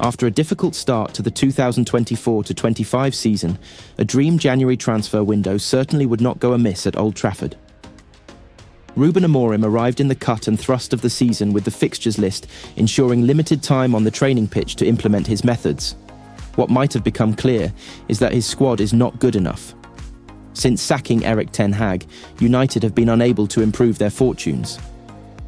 After a difficult start to the 2024-25 season, a dream January transfer window certainly would not go amiss at Old Trafford. Ruben Amorim arrived in the cut and thrust of the season with the fixtures list, ensuring limited time on the training pitch to implement his methods. What might have become clear is that his squad is not good enough. Since sacking Erik ten Hag, United have been unable to improve their fortunes.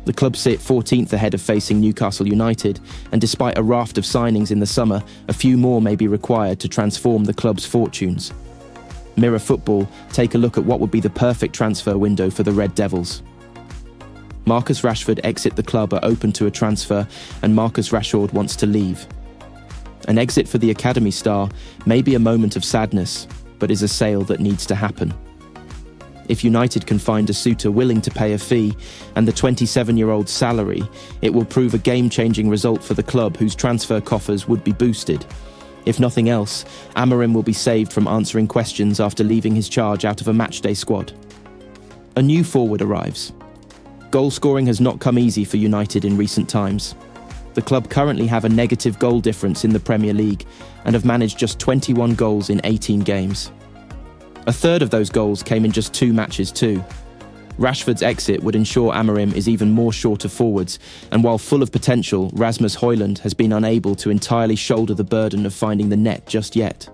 The club sit 14th ahead of facing Newcastle United, and despite a raft of signings in the summer, a few more may be required to transform the club's fortunes. Mirror Football take a look at what would be the perfect transfer window for the Red Devils. Marcus Rashford exit the club are open to a transfer, and Marcus Rashford wants to leave. An exit for the academy star may be a moment of sadness, but is a sale that needs to happen. If United can find a suitor willing to pay a fee and the 27-year-old's salary, it will prove a game-changing result for the club whose transfer coffers would be boosted. If nothing else, Amorim will be saved from answering questions after leaving his charge out of a matchday squad. A new forward arrives. Goal scoring has not come easy for United in recent times. The club currently have a negative goal difference in the Premier League and have managed just 21 goals in 18 games. A third of those goals came in just 2 matches too. Rashford's exit would ensure Amorim is even more short of forwards, and while full of potential, Rasmus Højlund has been unable to entirely shoulder the burden of finding the net just yet.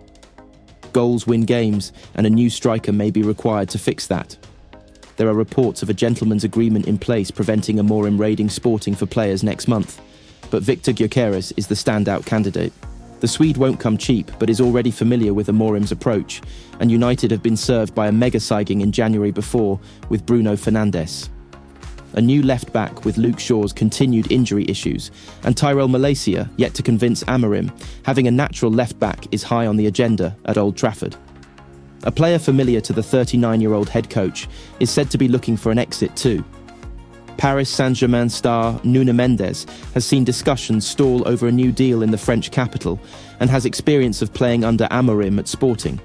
Goals win games, and a new striker may be required to fix that. There are reports of a gentleman's agreement in place preventing Amorim raiding Sporting for players next month, but Victor Gyökeres is the standout candidate. The Swede won't come cheap, but is already familiar with Amorim's approach, and United have been served by a mega signing in January before with Bruno Fernandes. A new left-back with Luke Shaw's continued injury issues, and Tyrell Malacia yet to convince Amorim, having a natural left-back is high on the agenda at Old Trafford. A player familiar to the 39-year-old head coach is said to be looking for an exit too. Paris Saint-Germain star Nuno Mendes has seen discussions stall over a new deal in the French capital and has experience of playing under Amorim at Sporting.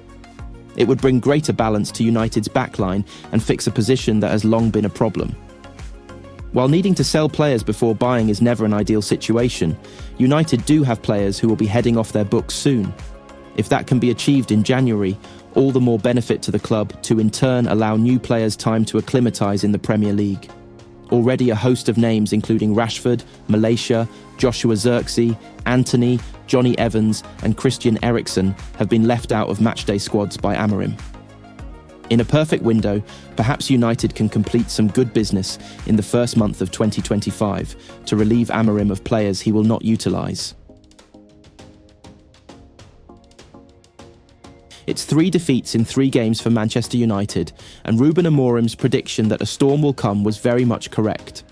It would bring greater balance to United's backline and fix a position that has long been a problem. While needing to sell players before buying is never an ideal situation, United do have players who will be heading off their books soon. If that can be achieved in January, all the more benefit to the club to in turn allow new players time to acclimatise in the Premier League. Already a host of names including Rashford, Malacia, Joshua Zirkzee, Antony, Johnny Evans and Christian Eriksen have been left out of matchday squads by Amorim. In a perfect window, perhaps United can complete some good business in the first month of 2025 to relieve Amorim of players he will not utilise. It's 3 defeats in 3 games for Manchester United, and Ruben Amorim's prediction that a storm will come was very much correct.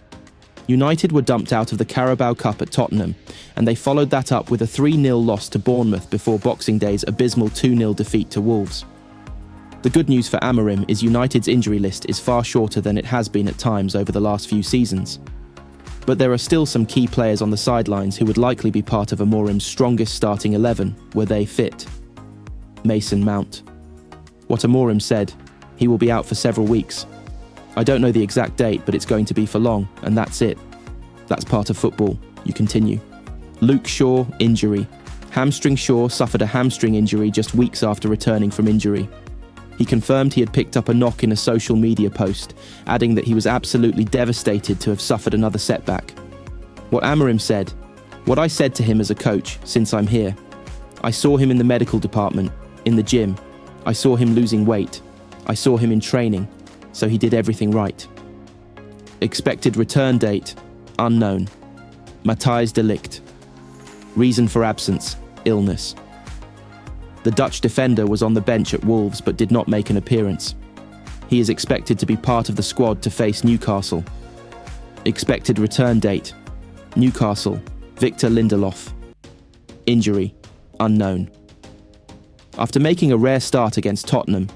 United were dumped out of the Carabao Cup at Tottenham, and they followed that up with a 3-0 loss to Bournemouth before Boxing Day's abysmal 2-0 defeat to Wolves. The good news for Amorim is United's injury list is far shorter than it has been at times over the last few seasons. But there are still some key players on the sidelines who would likely be part of Amorim's strongest starting 11, were they fit. Mason Mount. What Amorim said, he will be out for several weeks. I don't know the exact date, but it's going to be for long, and that's it. That's part of football, you continue. Luke Shaw, injury. Hamstring Shaw suffered a hamstring injury just weeks after returning from injury. He confirmed he had picked up a knock in a social media post, adding that he was absolutely devastated to have suffered another setback. What Amorim said, what I said to him as a coach since I'm here. I saw him in the medical department, in the gym. I saw him losing weight. I saw him in training, so he did everything right. Expected return date, unknown. Matthijs de Ligt. Reason for absence, illness. The Dutch defender was on the bench at Wolves but did not make an appearance. He is expected to be part of the squad to face Newcastle. Expected return date, Newcastle, Victor Lindelof. Injury, unknown. After making a rare start against Tottenham,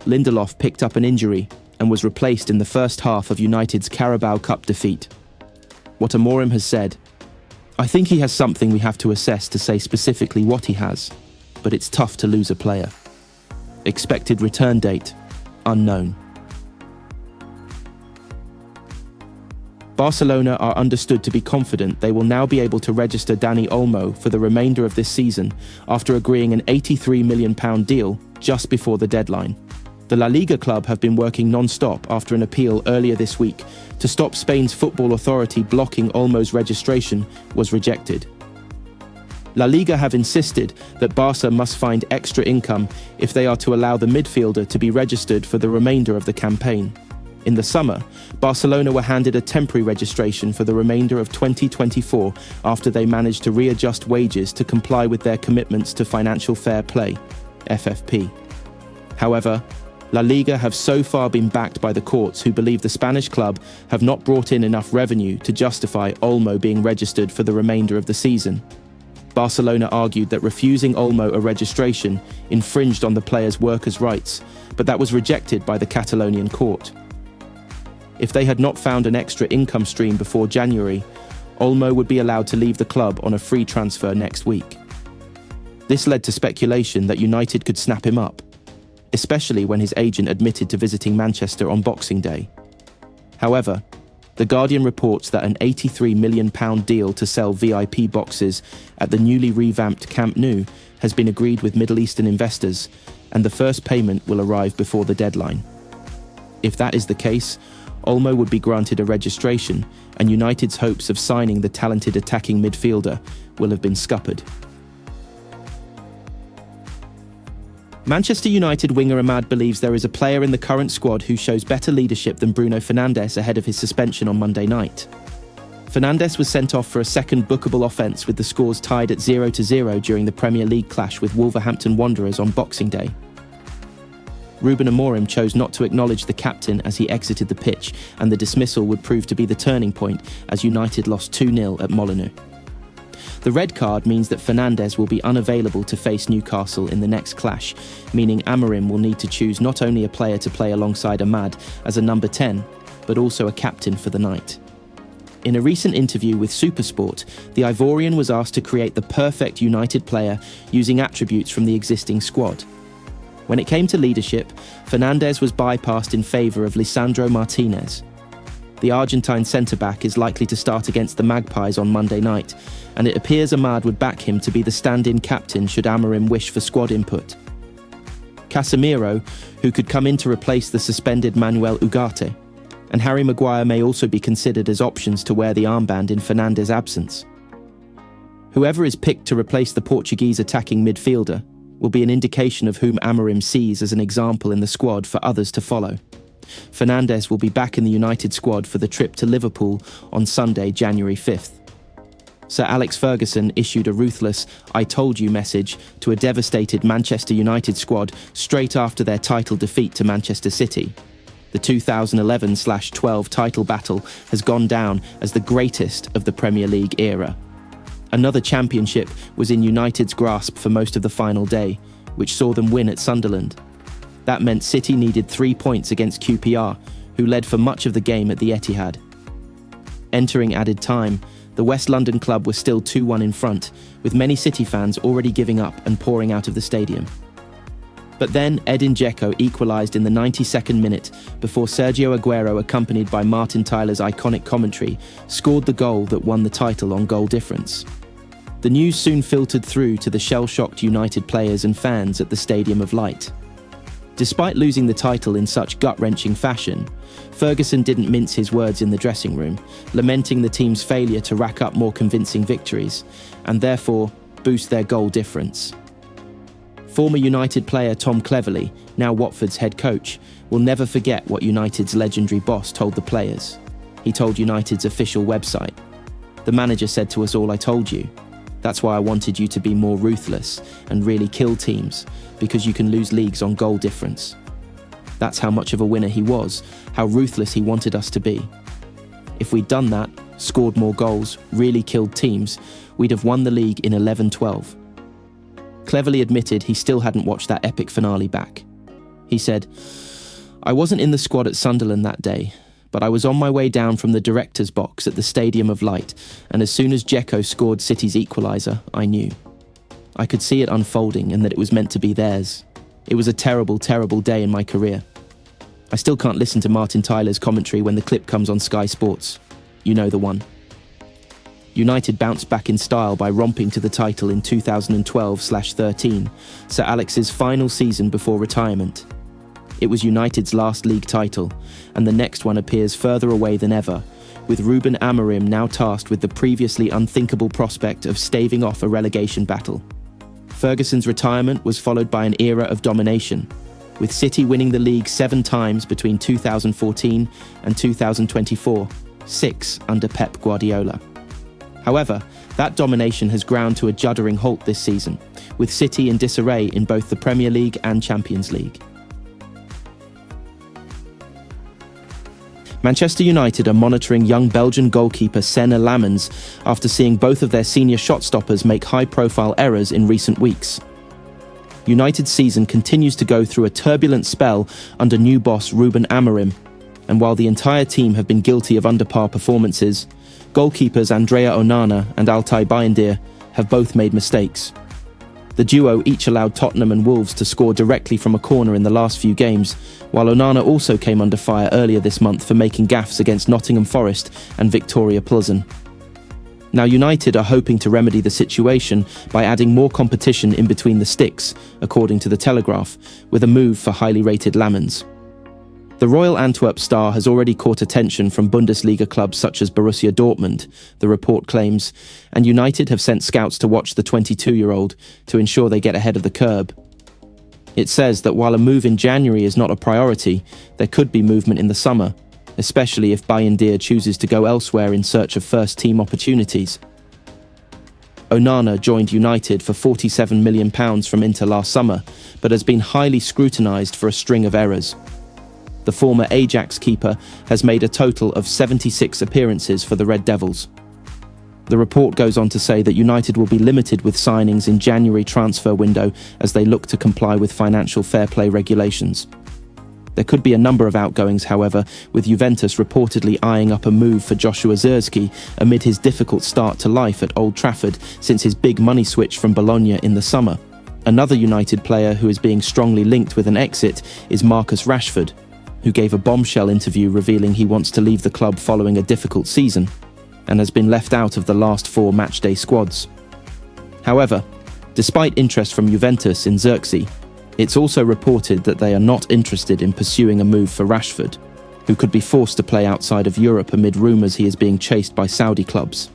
Lindelof picked up an injury and was replaced in the first half of United's Carabao Cup defeat. What Amorim has said, I think he has something we have to assess to say specifically what he has, but it's tough to lose a player. Expected return date, unknown. Barcelona are understood to be confident they will now be able to register Dani Olmo for the remainder of this season after agreeing an £83 million deal just before the deadline. The La Liga club have been working non-stop after an appeal earlier this week to stop Spain's football authority blocking Olmo's registration was rejected. La Liga have insisted that Barca must find extra income if they are to allow the midfielder to be registered for the remainder of the campaign. In the summer, Barcelona were handed a temporary registration for the remainder of 2024 after they managed to readjust wages to comply with their commitments to financial fair play, FFP. However, La Liga have so far been backed by the courts who believe the Spanish club have not brought in enough revenue to justify Olmo being registered for the remainder of the season. Barcelona argued that refusing Olmo a registration infringed on the player's workers' rights, but that was rejected by the Catalonian court. If they had not found an extra income stream before January, Olmo would be allowed to leave the club on a free transfer next week. This led to speculation that United could snap him up, especially when his agent admitted to visiting Manchester on Boxing Day. However, The Guardian reports that an £83 million deal to sell VIP boxes at the newly revamped Camp Nou has been agreed with Middle Eastern investors, and the first payment will arrive before the deadline. If that is the case, Olmo would be granted a registration, and United's hopes of signing the talented attacking midfielder will have been scuppered. Manchester United winger Ahmad believes there is a player in the current squad who shows better leadership than Bruno Fernandes ahead of his suspension on Monday night. Fernandes was sent off for a second bookable offence with the scores tied at 0-0 during the Premier League clash with Wolverhampton Wanderers on Boxing Day. Ruben Amorim chose not to acknowledge the captain as he exited the pitch, and the dismissal would prove to be the turning point as United lost 2-0 at Molineux. The red card means that Fernandes will be unavailable to face Newcastle in the next clash, meaning Amorim will need to choose not only a player to play alongside Ahmad as a number 10, but also a captain for the night. In a recent interview with SuperSport, the Ivorian was asked to create the perfect United player using attributes from the existing squad. When it came to leadership, Fernandes was bypassed in favour of Lisandro Martinez. The Argentine centre-back is likely to start against the Magpies on Monday night, and it appears Ahmad would back him to be the stand-in captain should Amorim wish for squad input. Casemiro, who could come in to replace the suspended Manuel Ugarte, and Harry Maguire may also be considered as options to wear the armband in Fernandes' absence. Whoever is picked to replace the Portuguese attacking midfielder will be an indication of whom Amorim sees as an example in the squad for others to follow. Fernandes will be back in the United squad for the trip to Liverpool on Sunday, January 5th. Sir Alex Ferguson issued a ruthless "I told you" message to a devastated Manchester United squad straight after their title defeat to Manchester City. The 2011/12 title battle has gone down as the greatest of the Premier League era. Another championship was in United's grasp for most of the final day, which saw them win at Sunderland. That meant City needed 3 points against QPR, who led for much of the game at the Etihad. Entering added time, the West London club was still 2-1 in front, with many City fans already giving up and pouring out of the stadium. But then Edin Dzeko equalised in the 92nd minute before Sergio Aguero, accompanied by Martin Tyler's iconic commentary, scored the goal that won the title on goal difference. The news soon filtered through to the shell-shocked United players and fans at the Stadium of Light. Despite losing the title in such gut-wrenching fashion, Ferguson didn't mince his words in the dressing room, lamenting the team's failure to rack up more convincing victories, and therefore boost their goal difference. Former United player Tom Cleverley, now Watford's head coach, will never forget what United's legendary boss told the players. He told United's official website, "The manager said to us all, 'I told you.' That's why I wanted you to be more ruthless and really kill teams, because you can lose leagues on goal difference." That's how much of a winner he was, how ruthless he wanted us to be. If we'd done that, scored more goals, really killed teams, we'd have won the league in 11-12. Cleverly admitted he still hadn't watched that epic finale back. He said, "I wasn't in the squad at Sunderland that day, but I was on my way down from the director's box at the Stadium of Light, and as soon as Dzeko scored City's equaliser, I knew. I could see it unfolding and that it was meant to be theirs. It was a terrible, terrible day in my career. I still can't listen to Martin Tyler's commentary when the clip comes on Sky Sports. You know the one. United bounced back in style by romping to the title in 2012/13, Sir Alex's final season before retirement. It was United's last league title, and the next one appears further away than ever, with Ruben Amorim now tasked with the previously unthinkable prospect of staving off a relegation battle. Ferguson's retirement was followed by an era of domination, with City winning the league 7 times between 2014 and 2024, 6 under Pep Guardiola. However, that domination has ground to a juddering halt this season, with City in disarray in both the Premier League and Champions League. Manchester United are monitoring young Belgian goalkeeper Senna Lammens after seeing both of their senior shot-stoppers make high-profile errors in recent weeks. United's season continues to go through a turbulent spell under new boss Ruben Amorim, and while the entire team have been guilty of under-par performances, goalkeepers Andrea Onana and Altay Bayındır have both made mistakes. The duo each allowed Tottenham and Wolves to score directly from a corner in the last few games, while Onana also came under fire earlier this month for making gaffes against Nottingham Forest and Victoria Plzen. Now United are hoping to remedy the situation by adding more competition in between the sticks, according to the Telegraph, with a move for highly rated Lammens. The Royal Antwerp star has already caught attention from Bundesliga clubs such as Borussia Dortmund, the report claims, and United have sent scouts to watch the 22-year-old to ensure they get ahead of the curb. It says that while a move in January is not a priority, there could be movement in the summer, especially if Bayındır chooses to go elsewhere in search of first-team opportunities. Onana joined United for £47 million from Inter last summer, but has been highly scrutinised for a string of errors. The former Ajax keeper has made a total of 76 appearances for the Red Devils. The report goes on to say that United will be limited with signings in January transfer window as they look to comply with financial fair play regulations. There could be a number of outgoings, however, with Juventus reportedly eyeing up a move for Joshua Zirkzee amid his difficult start to life at Old Trafford since his big money switch from Bologna in the summer. Another United player who is being strongly linked with an exit is Marcus Rashford, who gave a bombshell interview revealing he wants to leave the club following a difficult season, and has been left out of the last 4 matchday squads. However, despite interest from Juventus in Zirkzee, it's also reported that they are not interested in pursuing a move for Rashford, who could be forced to play outside of Europe amid rumours he is being chased by Saudi clubs.